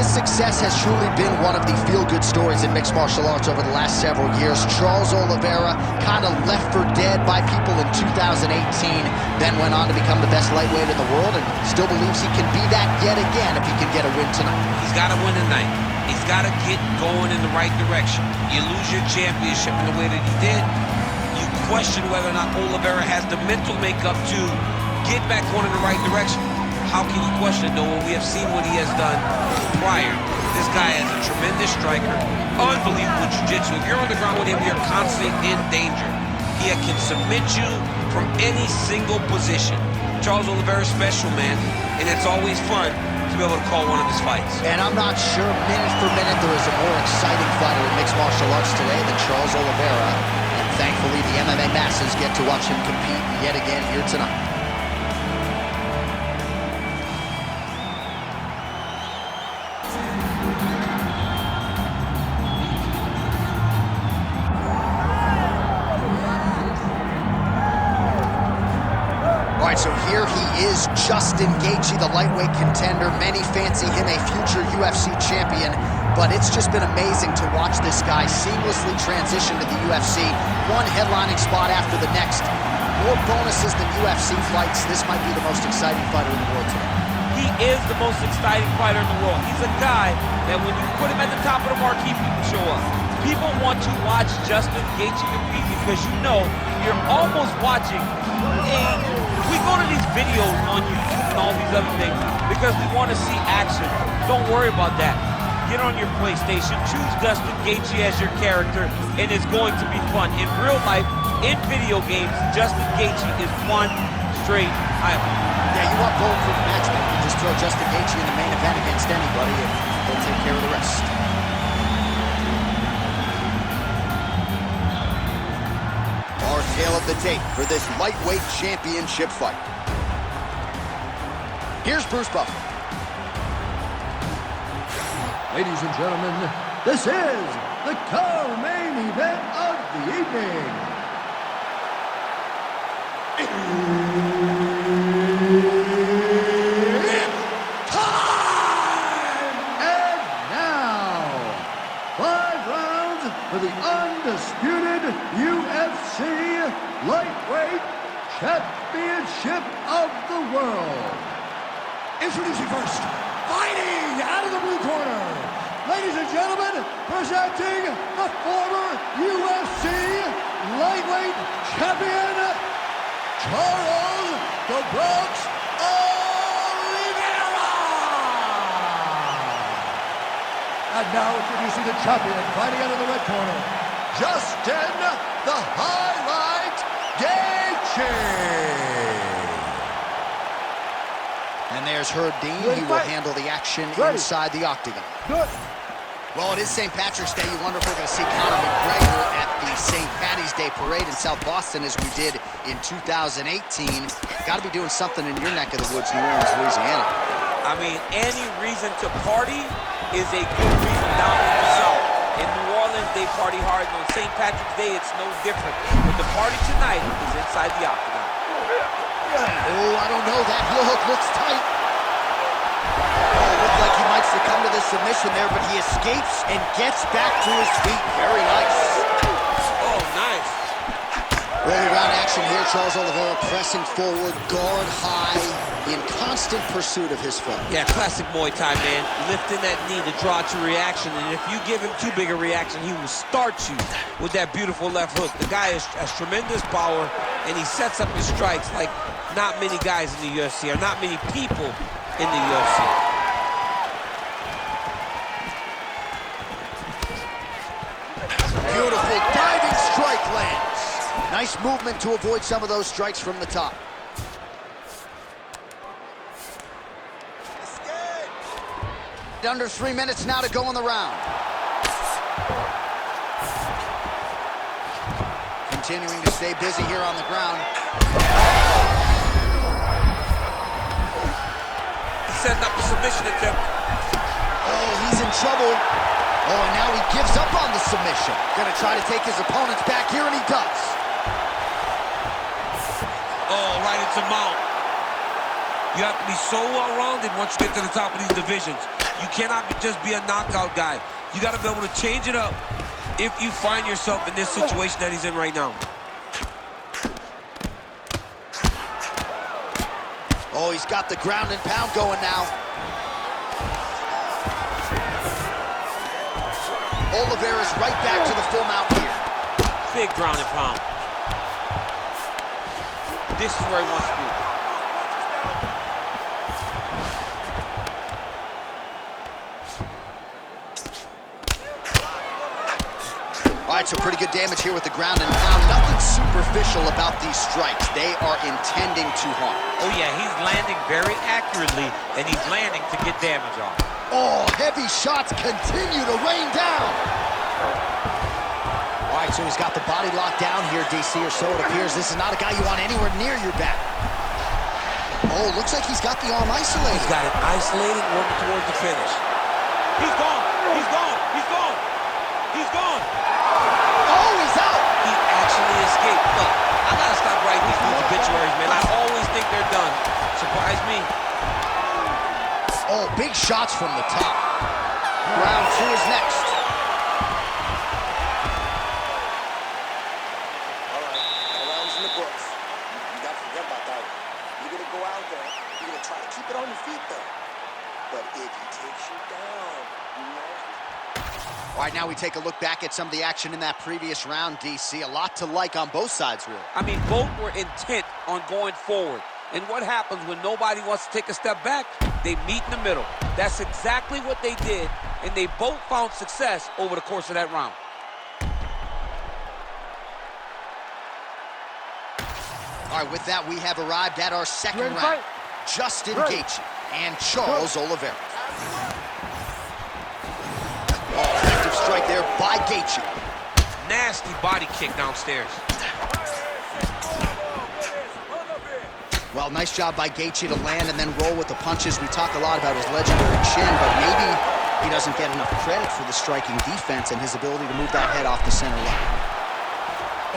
His success has truly been one of the feel-good stories in mixed martial arts over the last several years. Charles Oliveira kind of left for dead by people in 2018, then went on to become the best lightweight in the world, and still believes he can be that yet again if he can get a win tonight. He's got to win tonight. He's got to get going in the right direction. You lose your championship in the way that he did, you question whether or not Oliveira has the mental makeup to get back going in the right direction. How can you question it, though, when we have seen what he has done prior? This guy is a tremendous striker, unbelievable jiu-jitsu. If you're on the ground with him, you're constantly in danger. He can submit you from any single position. Charles Oliveira's special, man, and it's always fun to be able to call one of his fights. And I'm not sure, minute for minute, there is a more exciting fighter in mixed martial arts today than Charles Oliveira. And thankfully, the MMA masses get to watch him compete yet again here tonight. So here he is, Justin Gaethje, the lightweight contender. Many fancy him a future UFC champion, but it's just been amazing to watch this guy seamlessly transition to the UFC, one headlining spot after the next. More bonuses than UFC fights. This might be the most exciting fighter in the world today. He is the most exciting fighter in the world. He's a guy that when you put him at the top of the marquee, people show up. People want to watch Justin Gaethje compete because you know you're almost watching we go to these videos on YouTube and all these other things because we want to see action. Don't worry about that. Get on your PlayStation, choose Justin Gaethje as your character, and it's going to be fun. In real life, in video games, Justin Gaethje is one straight highlight. Yeah, you want bold for the match, man. You just throw Justin Gaethje in the main event against anybody, and they'll take care of the rest. Our tale of the tape for this lightweight championship fight. Here's Bruce Buffer. Ladies and gentlemen, this is the co-main event of the evening. It's time! And now, 5 rounds for the undisputed UFC Lightweight Championship of the World. Introducing first, fighting out of the blue corner, ladies and gentlemen, presenting the former UFC Lightweight Champion, Charles "The Bronx" Oliveira. And now introducing the champion, fighting out of the red corner, Justin "The Highlight" Gaethje. And there's Herb Dean. He will handle the action inside the octagon. Good. Well, it is St. Patrick's Day. You wonder if we're going to see Conor McGregor at the St. Patty's Day parade in South Boston as we did in 2018. Got to be doing something in your neck of the woods, New Orleans, Louisiana. I mean, any reason to party is a good reason down in the South. In New Orleans, they party hard. On St. Patrick's Day, it's no different. But the party tonight is inside the octagon. Oh, I don't know. That heel hook looks tight. Oh, it looked like he might succumb to the submission there, but he escapes and gets back to his feet. Very nice. Oh, nice. Early round action here. Charles Oliveira pressing forward, guard high, in constant pursuit of his foe. Yeah, classic Muay Thai, man. Lifting that knee to draw to reaction, and if you give him too big a reaction, he will start you with that beautiful left hook. The guy has tremendous power, and he sets up his strikes like not many guys in the UFC, or not many people in the UFC. Beautiful diving strike lands. Nice movement to avoid some of those strikes from the top. Under 3 minutes now to go in the round. Continuing to stay busy here on the ground. He's setting up a submission attempt. Oh, he's in trouble. Oh, and now he gives up on the submission. Gonna try to take his opponents back here, and he does. Oh, right into mount. You have to be so well-rounded once you get to the top of these divisions. You cannot just be a knockout guy. You got to be able to change it up if you find yourself in this situation that he's in right now. Oh, he's got the ground and pound going now. Oliveira's right back to the full mount here. Big ground and pound. This is where he wants to be. All right, so pretty good damage here with the ground and pound. Nothing superficial about these strikes. They are intending to harm. Oh yeah, he's landing very accurately, and he's landing to get damage on. Oh, heavy shots continue to rain down. All right, so he's got the body locked down here, DC, or so it appears. This is not a guy you want anywhere near your back. Oh, looks like he's got the arm isolated. He's got it isolated, working towards the finish. He's gone. He's gone. He's gone. He's gone. Oh, he's out. He actually escaped. Look, I gotta stop writing these dudes obituaries, man. I always think they're done. Surprise me. Oh, big shots from the top. Round 2 is next. All right, that round's in the books. You got to forget about that one. You're going to go out there. You're going to try to keep it on your feet, though. But if he takes you down, you know. All right, now we take a look back at some of the action in that previous round, DC. A lot to like on both sides, really. I mean, both were intent on going forward. And what happens when nobody wants to take a step back? They meet in the middle. That's exactly what they did, and they both found success over the course of that round. All right, with that, we have arrived at our second round. Justin Gaethje and Charles Oliveira. Oh, effective strike there by Gaethje. Nasty body kick downstairs. Well, nice job by Gaethje to land and then roll with the punches. We talk a lot about his legendary chin, but maybe he doesn't get enough credit for the striking defense and his ability to move that head off the center line.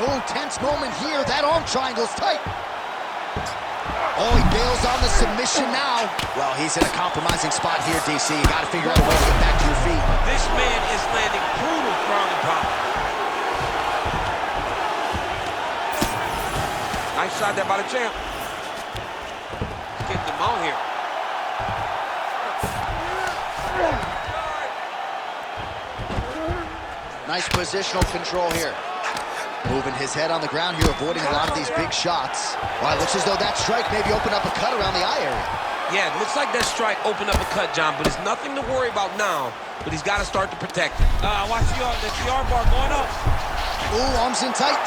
Oh, tense moment here. That arm triangle's tight. Oh, he bails on the submission now. Well, he's in a compromising spot here, DC. You got to figure out a way to get back to your feet. This man is landing brutal ground and pound. Nice shot there by the champ. Getting them out here. Nice positional control here. Moving his head on the ground here, avoiding a lot of these big shots. Well, it looks as though that strike maybe opened up a cut around the eye area. Yeah, it looks like that strike opened up a cut, John, but it's nothing to worry about now, but he's got to start to protect it. Watch the arm bar going up. Ooh, arms in tight.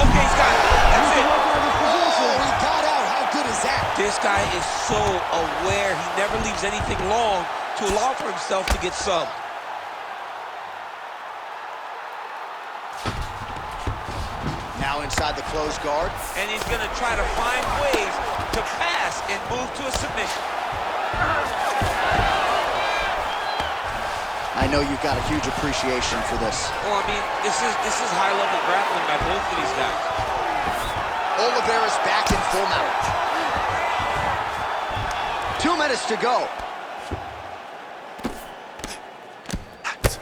Okay, he's got it. That's it. Oh, he got out. How good is that? This guy is so aware. He never leaves anything long to allow for himself to get subbed. Now inside the closed guard. And he's going to try to find ways to pass and move to a submission. I know you've got a huge appreciation for this. Well, I mean, this is high-level grappling by both of these guys. Oliveira's back in full mount. 2 minutes to go.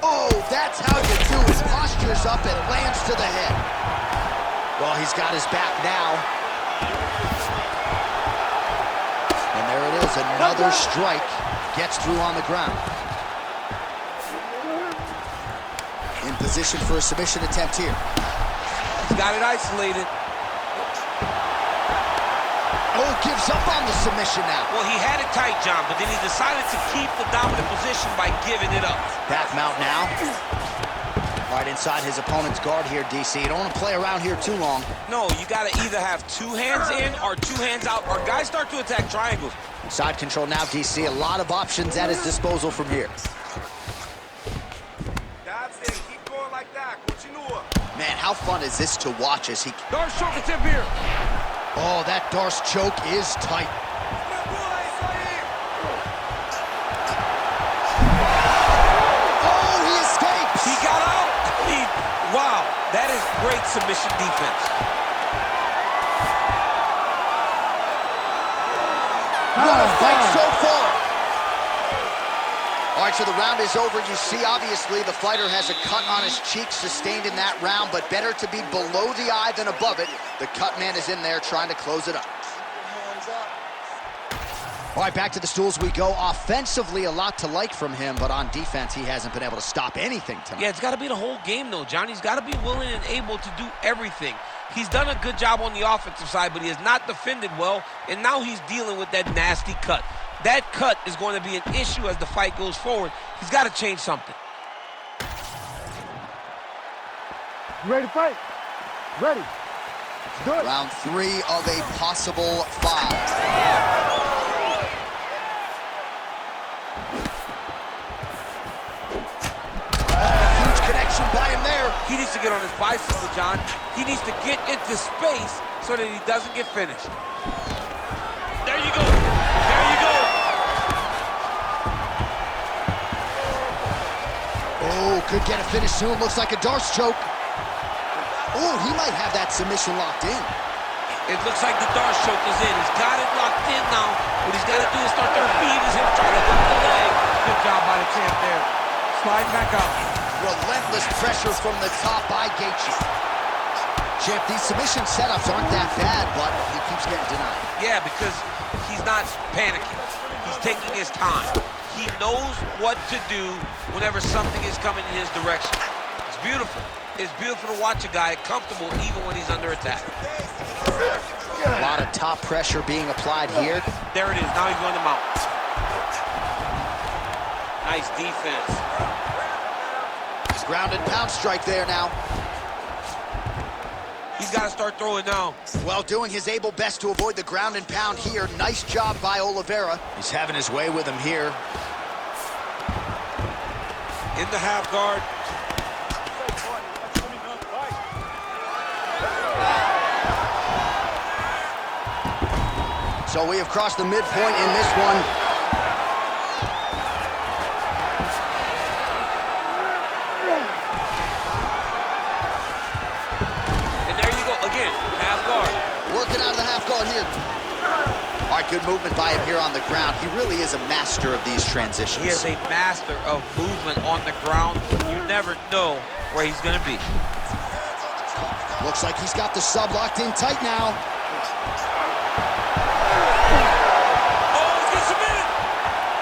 Oh, that's how you do it. Postures up and lands to the head. Well, he's got his back now. And there it is, another strike. Gets through on the ground. In position for a submission attempt here. He's got it isolated. Oh, gives up on the submission now. Well, he had it tight, John, but then he decided to keep the dominant position by giving it up. Back mount now. Right inside his opponent's guard here, DC. You don't want to play around here too long. No, you got to either have 2 hands in or 2 hands out, or guys start to attack triangles. Side control now, DC. A lot of options at his disposal from here. That's it. Keep going like that. Continua. Man, how fun is this to watch as he... Darce choke attempt here. Oh, that Darce choke is tight. Oh, he escapes. He got out. Wow, that is great submission defense. What a fight so far. so the round is over. You see, obviously, the fighter has a cut on his cheek sustained in that round, but better to be below the eye than above it. The cut man is in there trying to close it up. All right, back to the stools we go. Offensively, a lot to like from him, but on defense, he hasn't been able to stop anything tonight. Yeah, it's got to be the whole game, though, John. He's got to be willing and able to do everything. He's done a good job on the offensive side, but he has not defended well, and now he's dealing with that nasty cut. That cut is going to be an issue as the fight goes forward. He's got to change something. You ready to fight? Ready. Let's do it. Round 3 of a possible 5. By him there. He needs to get on his bicycle, John. He needs to get into space so that he doesn't get finished. There you go. There you go. Oh, could get a finish soon. Looks like a Darce choke. Oh, he might have that submission locked in. It looks like the Darce choke is in. He's got it locked in now. What he's got to do is start to feed his hip, try to hook the leg. Good job by the champ there. Sliding back up. Relentless pressure from the top by Gaethje. Champ, these submission setups aren't that bad, but he keeps getting denied. Yeah, because he's not panicking. He's taking his time. He knows what to do whenever something is coming in his direction. It's beautiful. It's beautiful to watch a guy comfortable even when he's under attack. A lot of top pressure being applied here. There it is. Now he's going to mount. Nice defense. Ground and pound strike there now. He's got to start throwing now. Well, doing his able best to avoid the ground and pound here. Nice job by Oliveira. He's having his way with him here. In the half guard. So we have crossed the midpoint in this one. Working out of the half guard here. All right, good movement by him here on the ground. He really is a master of these transitions. He is a master of movement on the ground. You never know where he's going to be. Looks like he's got the sub locked in tight now. Oh, he's getting submitted.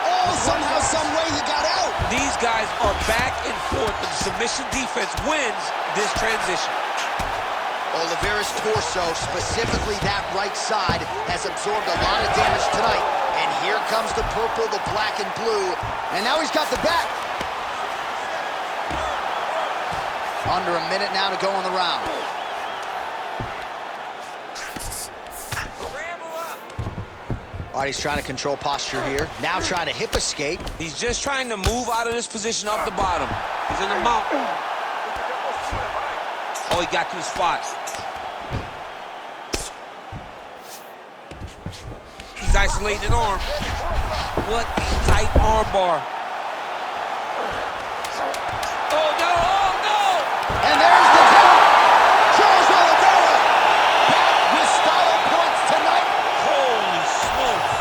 Oh, somehow, some way he got out. These guys are back and forth. The submission defense wins this transition. Oliveira's torso, specifically that right side, has absorbed a lot of damage tonight. And here comes the purple, the black, and blue. And now he's got the back. Under a minute now to go in the round. All right, he's trying to control posture here. Now trying to hip escape. He's just trying to move out of this position off the bottom. He's in the mount. Oh, he got to the spot. He's isolating an arm. What a tight arm bar. Oh, no, oh, no! And there's the count. Charles Oliveira back with style points tonight. Holy smokes.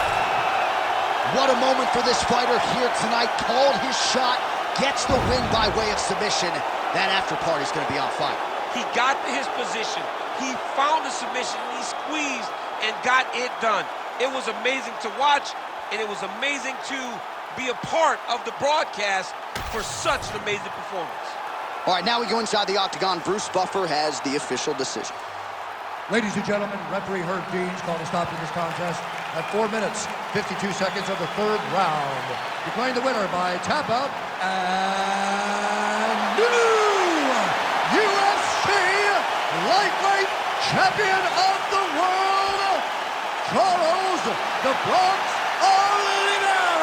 What a moment for this fighter here tonight. Called his shot, gets the win by way of submission. That after party's going to be on fire. He got to his position. He found the submission, and he squeezed and got it done. It was amazing to watch, and it was amazing to be a part of the broadcast for such an amazing performance. All right, now we go inside the octagon. Bruce Buffer has the official decision. Ladies and gentlemen, referee Herb Deans called a stop to this contest at 4 minutes, 52 seconds of the third round. Declaring the winner by tap out and new UFC lightweight champion of the world, Charles "The Bronx" Oliveira.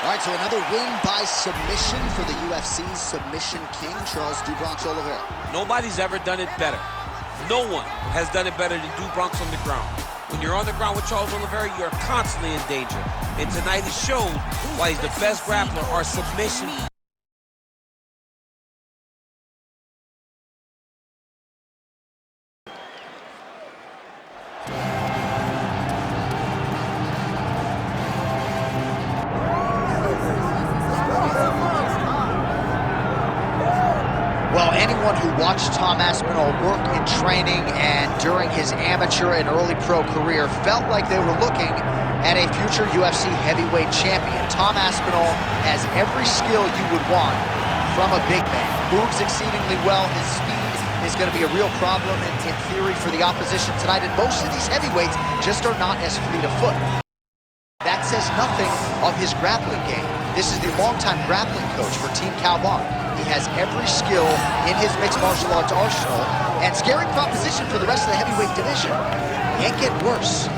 All right, so another win by submission for the UFC's submission king, Charles "Do Bronx" Oliveira. Nobody's ever done it better. No one has done it better than Do Bronx on the ground. When you're on the ground with Charles Oliveira, you're constantly in danger. And tonight he showed why he's the best grappler, our submission watched Tom Aspinall work in training and during his amateur and early pro career, felt like they were looking at a future UFC heavyweight champion. Tom Aspinall has every skill you would want from a big man. Moves exceedingly well. His speed is going to be a real problem in theory for the opposition tonight, and most of these heavyweights just are not as fleet of foot. That says nothing of his grappling game. This is the longtime grappling coach for Team Calvin. He has every skill in his mixed martial arts arsenal, and scary proposition for the rest of the heavyweight division. Can't get worse.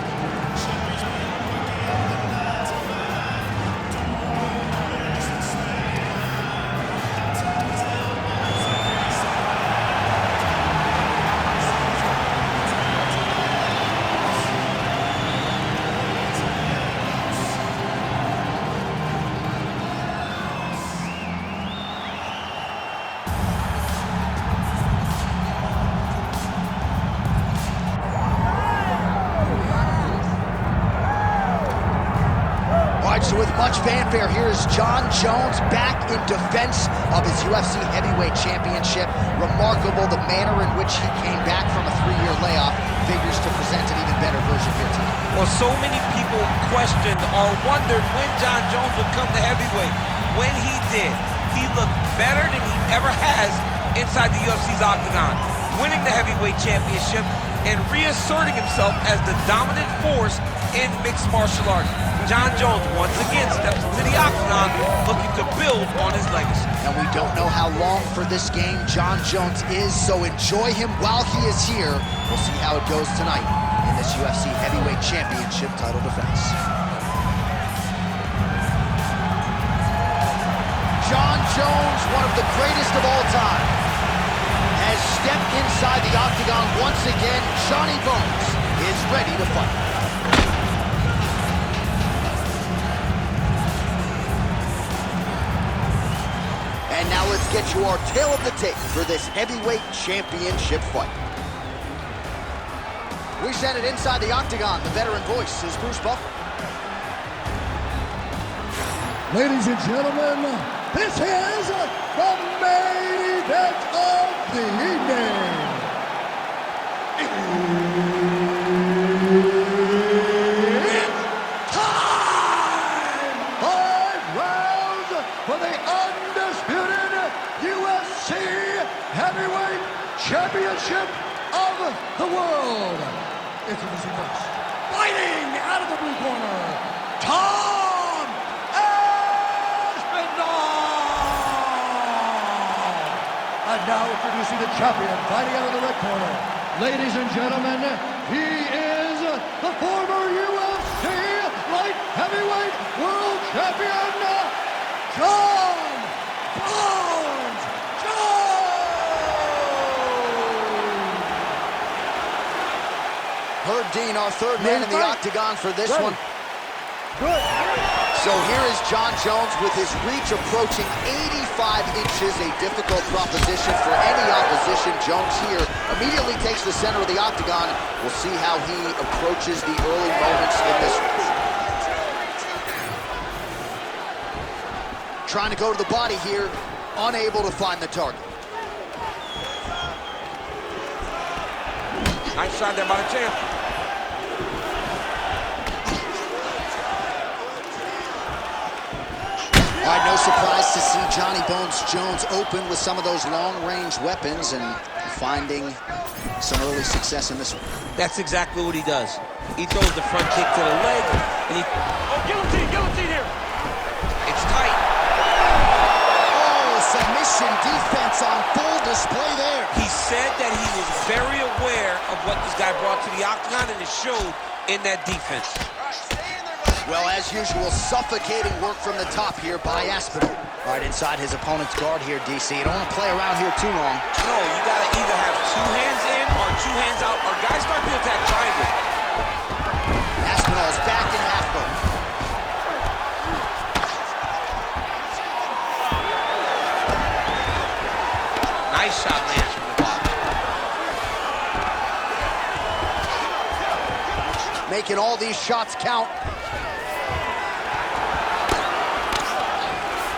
So with much fanfare, here's Jon Jones back in defense of his UFC heavyweight championship. Remarkable the manner in which he came back from a 3-year layoff. Figures to present an even better version here tonight. Well, so many people questioned or wondered when Jon Jones would come to heavyweight. When he did, he looked better than he ever has inside the UFC's octagon, winning the heavyweight championship and reasserting himself as the dominant force in mixed martial arts. Jon Jones once again steps into the octagon looking to build on his legacy. And we don't know how long for this game Jon Jones is, so enjoy him while he is here. We'll see how it goes tonight in this UFC Heavyweight Championship title defense. Jon Jones, one of the greatest of all time, has stepped inside the octagon once again. Johnny Bones is ready to fight. And now let's get you our tale of the tape for this heavyweight championship fight. We send it inside the octagon. The veteran voice is Bruce Buffer. Ladies and gentlemen, this is the main event of the evening. It's time! 5 rounds for the undisputed UFC Heavyweight Championship of the world. Introducing first, fighting out of the blue corner, Tom Aspinall! And now introducing the champion, fighting out of the red corner. Ladies and gentlemen, he is the former UFC light heavyweight world champion, Jon Bones Jones! Herb Dean, our third man in the octagon for this one. Good. So here is Jon Jones with his reach approaching 85 inches, a difficult proposition for any opposition. Jones here immediately takes the center of the octagon. We'll see how he approaches the early moments in this one. Trying to go to the body here, unable to find the target. Nice shot there by the champ. All right, no surprise to see Johnny Bones Jones open with some of those long-range weapons and finding some early success in this one. That's exactly what he does. He throws the front kick to the leg, and he... Oh, guillotine here! It's tight. Oh, submission defense on full display there. He said that he was very aware of what this guy brought to the octagon, and it showed in that defense. Well, as usual, suffocating work from the top here by Aspinall. All right, inside his opponent's guard here, DC. You don't want to play around here too long. No, you gotta either have 2 hands in or 2 hands out, or guys start to attack triangle. Aspinall's back in half guard. Nice shot lands from the bottom. Making all these shots count.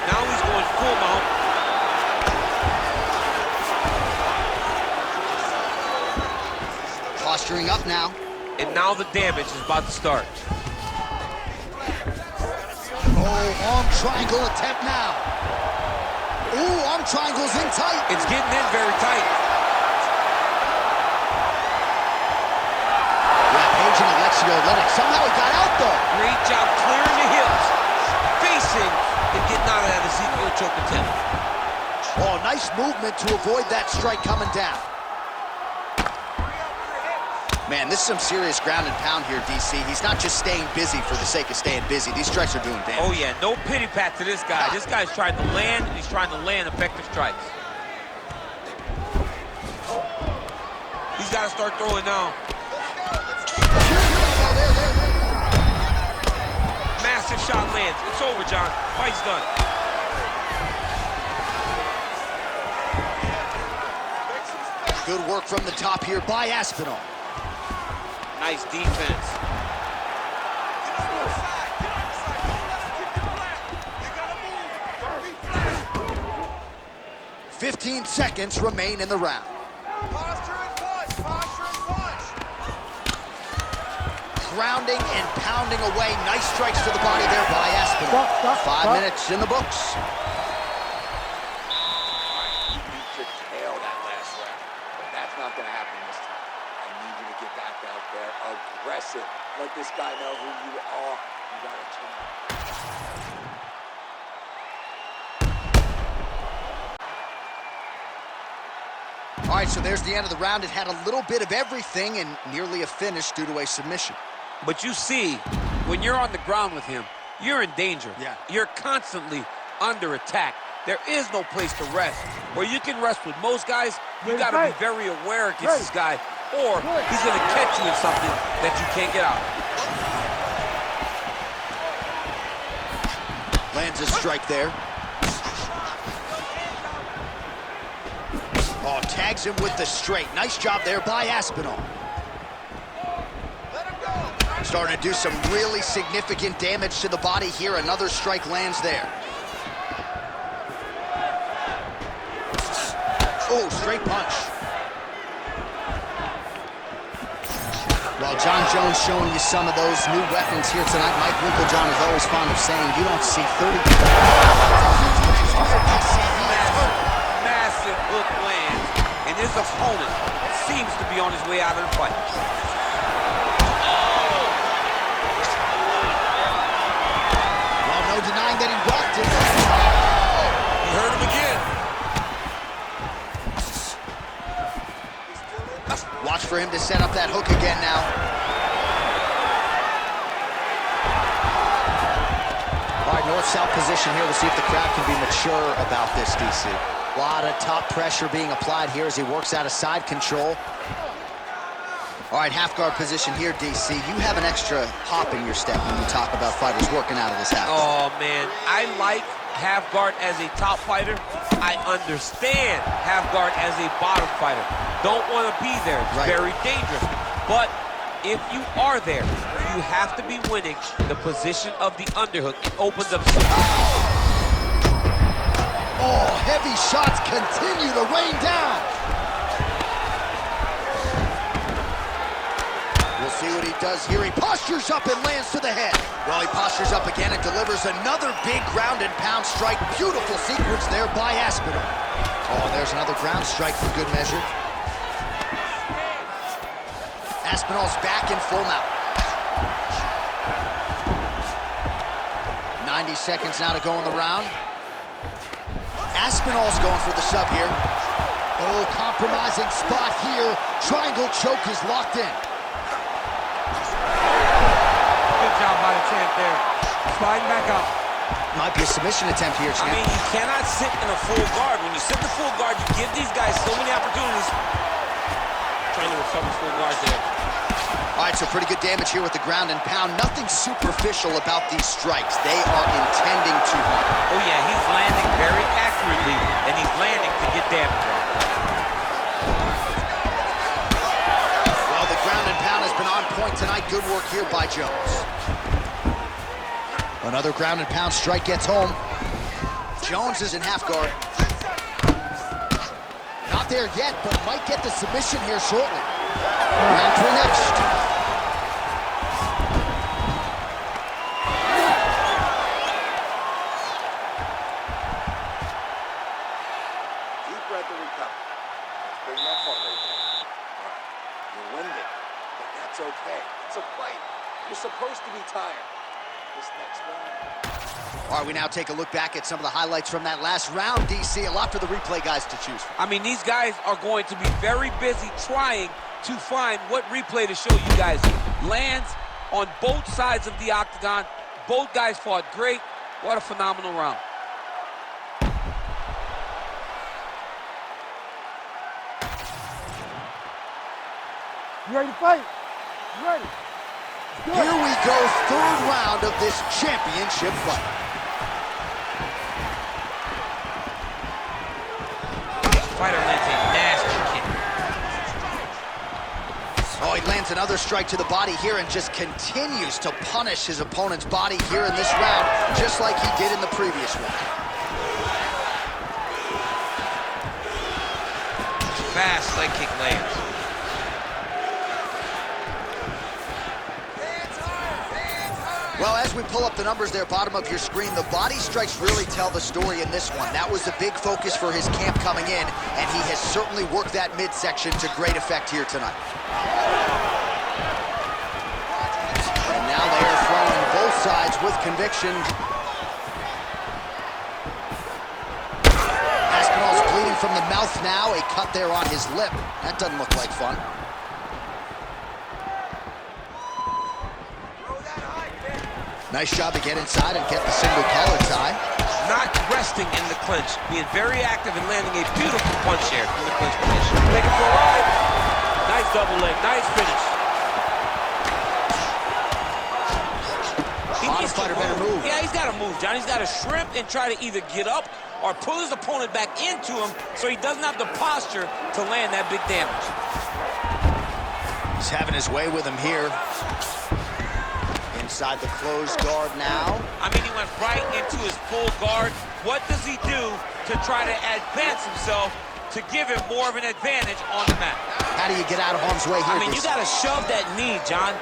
Now he's going full mount. measuring up now. And now the damage is about to start. Oh, arm triangle attempt now. Ooh, arm triangle's in tight. It's getting in very tight. Rampaging Alexio Olenek. Somehow he got out, though. Great job clearing the hips, facing, and getting out of that Ezekiel choke attempt. Oh, nice movement to avoid that strike coming down. Man, this is some serious ground and pound here, DC. He's not just staying busy for the sake of staying busy. These strikes are doing damage. Oh, yeah, no pity pat to this guy. This guy's trying to land, and he's trying to land effective strikes. He's got to start throwing now. Massive shot lands. It's over, John. Fight's done. Good work from the top here by Aspinall. Nice defense. 15 seconds remain in the round. Posture and punch, posture and punch. Grounding and pounding away. Nice strikes to the body there by Aspinall. Stop, 5 minutes in the books. You beat your tail that last round, but that's not going to happen this time. I need you to get back out there aggressive. Let this guy know who you are. You got a chance. All right, so there's the end of the round. It had a little bit of everything and nearly a finish due to a submission. But you see, when you're on the ground with him, you're in danger. Yeah. You're constantly under attack. There is no place to rest. Where you can rest with most guys, you got to be very aware against this guy, or he's going to catch you in something that you can't get out of. Lands a strike there. Oh, tags him with the straight. Nice job there by Aspinall. Starting to do some really significant damage to the body here. Another strike lands there. Oh, straight punch. Well, John Jones showing you some of those new weapons here tonight. Mike Winklejohn is always fond of saying you don't see 30. Massive hook lands, and his opponent seems to be on his way out of the fight. Well, no denying that he rocked it. He hurt him again. Watch for him to set up that hook again now. All right, north-south position here. We'll see if the crowd can be mature about this, DC. A lot of top pressure being applied here as he works out of side control. All right, half guard position here, DC. You have an extra hop in your step when you talk about fighters working out of this half guard. Oh, man, I like half guard as a top fighter. I understand half guard as a bottom fighter. Don't want to be there. It's very dangerous. But if you are there, you have to be winning the position of the underhook. It opens up some... Oh, heavy shots continue to rain down. We'll see what he does here. He postures up and lands to the head. Well, he postures up again and delivers another big ground and pound strike. Beautiful sequence there by Aspinall. Oh, there's another ground strike for good measure. Aspinall's back in full mount. 90 seconds now to go in the round. Aspinall's going for the sub here. Oh, compromising spot here. Triangle choke is locked in. Good job by the champ there. Sliding back up. Might be a submission attempt here, champ. I mean, you cannot sit in a full guard. When you sit in a full guard, you give these guys so many opportunities. Trying to recover full guard there. All right, so pretty good damage here with the ground and pound. Nothing superficial about these strikes. They are intending to harm. Oh, yeah, he's landing very accurately, and he's landing to get damage on. Well, the ground and pound has been on point tonight. Good work here by Jones. Another ground and pound strike gets home. Jones is in half guard. Not there yet, but might get the submission here shortly. Round 3 next. Deep breath to recover. Let's bring that heart rate down. All right, you're winded, but that's okay. It's a fight. You're supposed to be tired. This next round. All right, we now take a look back at some of the highlights from that last round, DC. A lot for the replay guys to choose from. I mean, these guys are going to be very busy trying to find what replay to show you guys. Lands on both sides of the octagon. Both guys fought great. What a phenomenal round. You ready to fight? You ready? Here we go, 3rd round of this championship fight. Fighter lands a nasty kick. Oh, he lands another strike to the body here and just continues to punish his opponent's body here in this round, just like he did in the previous one. Fast leg kick lands. Well, as we pull up the numbers there, bottom of your screen, the body strikes really tell the story in this one. That was a big focus for his camp coming in, and he has certainly worked that midsection to great effect here tonight. And now they are throwing both sides with conviction. Aspinall's bleeding from the mouth now, a cut there on his lip. That doesn't look like fun. Nice job to get inside and get the single collar tie. Not resting in the clinch, being very active and landing a beautiful punch there from the clinch position. Take it for a ride. Nice double leg, nice finish. Honest fighter better move. Yeah, he's got to move, John. He's got to shrimp and try to either get up or pull his opponent back into him so he doesn't have the posture to land that big damage. He's having his way with him here. Inside the closed guard now. I mean, he went right into his full guard. What does he do to try to advance himself to give him more of an advantage on the mat? How do you get out of harm's way here? I mean, you got to shove that knee, John.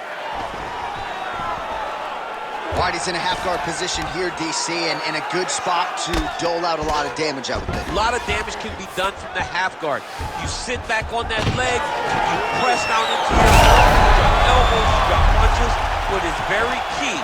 All right, he's in a half-guard position here, DC, and in a good spot to dole out a lot of damage, I would think. A lot of damage can be done from the half guard. You sit back on that leg, you press down into your elbows, your punches. What is very key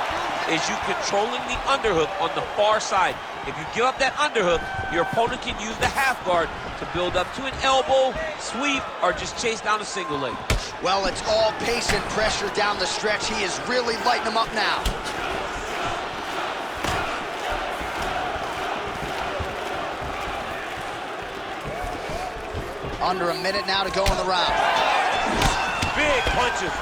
is you controlling the underhook on the far side. If you give up that underhook, your opponent can use the half guard to build up to an elbow, sweep, or just chase down a single leg. Well, it's all pace and pressure down the stretch. He is really lighting them up now. Under a minute now to go in the round. Big punches.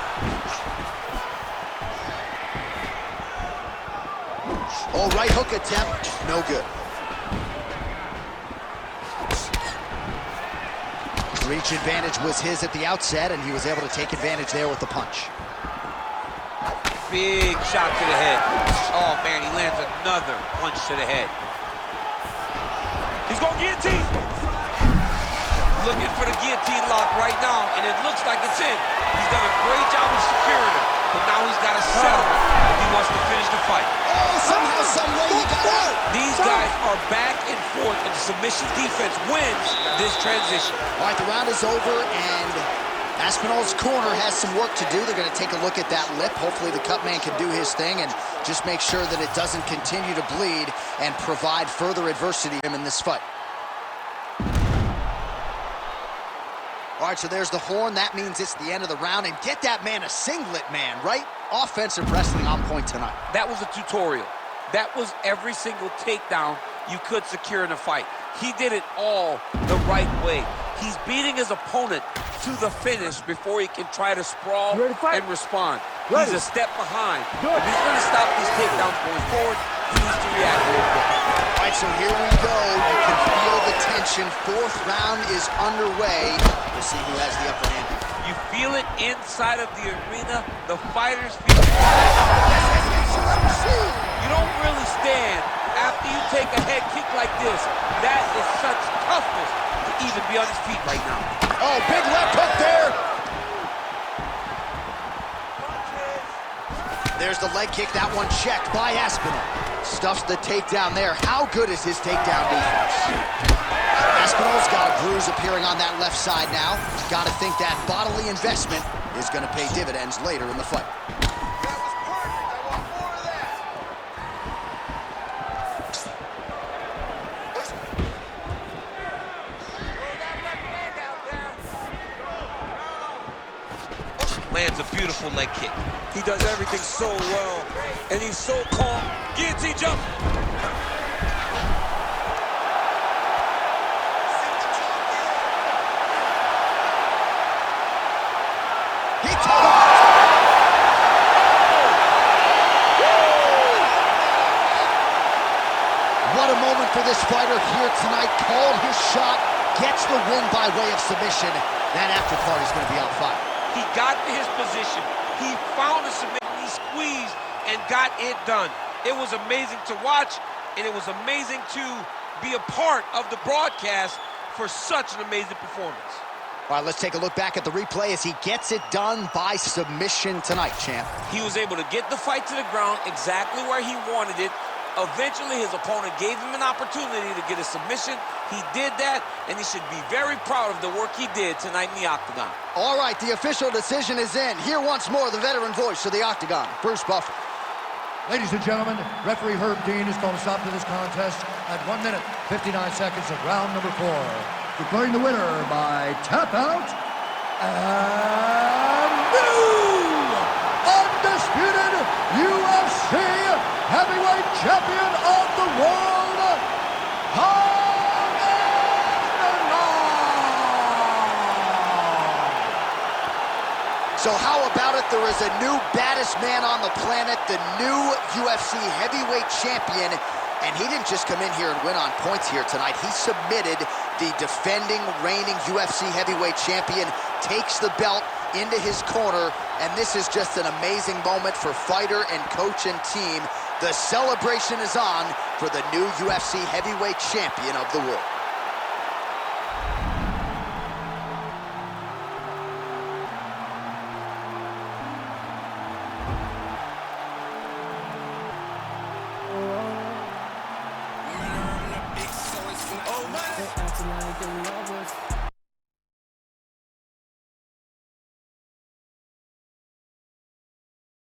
Oh, right hook attempt, no good. Reach advantage was his at the outset, and he was able to take advantage there with the punch. Big shot to the head. Oh, man, he lands another punch to the head. He's going guillotine. Looking for the guillotine lock right now, and it looks like it's in. He's done a great job of securing it, but now he's got to settle if he wants to finish the fight. Oh, somehow, some way he got out. These guys are back and forth, and the submission defense wins this transition. All right, the round is over, and Aspinall's corner has some work to do. They're going to take a look at that lip. Hopefully the cut man can do his thing and just make sure that it doesn't continue to bleed and provide further adversity to him in this fight. All right, so there's the horn. That means it's the end of the round. And get that man a singlet, man, right? Offensive wrestling on point tonight. That was a tutorial. That was every single takedown you could secure in a fight. He did it all the right way. He's beating his opponent to the finish before he can try to sprawl and respond. He's a step behind. If he's going to stop these takedowns going forward, he needs to react real quick. All right, so here we go. You can feel the tension. 4th round is underway. We'll see who has the upper hand. You feel it inside of the arena. The fighters feel it. You don't really stand after you take a head kick like this. That is such toughness to even be on his feet right now. Oh, big left hook there. There's the leg kick, that one checked by Aspinall. Stuffs the takedown there. How good is his takedown defense? Aspinall's got a bruise appearing on that left side now. Got to think that bodily investment is going to pay dividends later in the fight. That was perfect. I want more of that. Throw that left leg out there. Lands a beautiful leg kick. He does everything so well, and he's so calm. Guillotine jump. He took What a moment for this fighter here tonight. Called his shot, gets the win by way of submission. That after party is going to be on fire. He got to his position. He found a submission. He squeezed and got it done. It was amazing to watch, and it was amazing to be a part of the broadcast for such an amazing performance. All right, let's take a look back at the replay as he gets it done by submission tonight, champ. He was able to get the fight to the ground exactly where he wanted it. Eventually, his opponent gave him an opportunity to get a submission. He did that, and he should be very proud of the work he did tonight in the Octagon. All right, the official decision is in. Here once more, the veteran voice of the Octagon, Bruce Buffer. Ladies and gentlemen, referee Herb Dean has called a stop to this contest at 1 minute, 59 seconds of round number 4. Declaring the winner by tap out, and new undisputed UFC heavyweight champion of the world, So how about it? There is a new baddest man on the planet, the new UFC heavyweight champion, and he didn't just come in here and win on points here tonight. He submitted the defending, reigning UFC heavyweight champion, takes the belt into his corner, and this is just an amazing moment for fighter and coach and team. The celebration is on for the new UFC heavyweight champion of the world. Oh, my.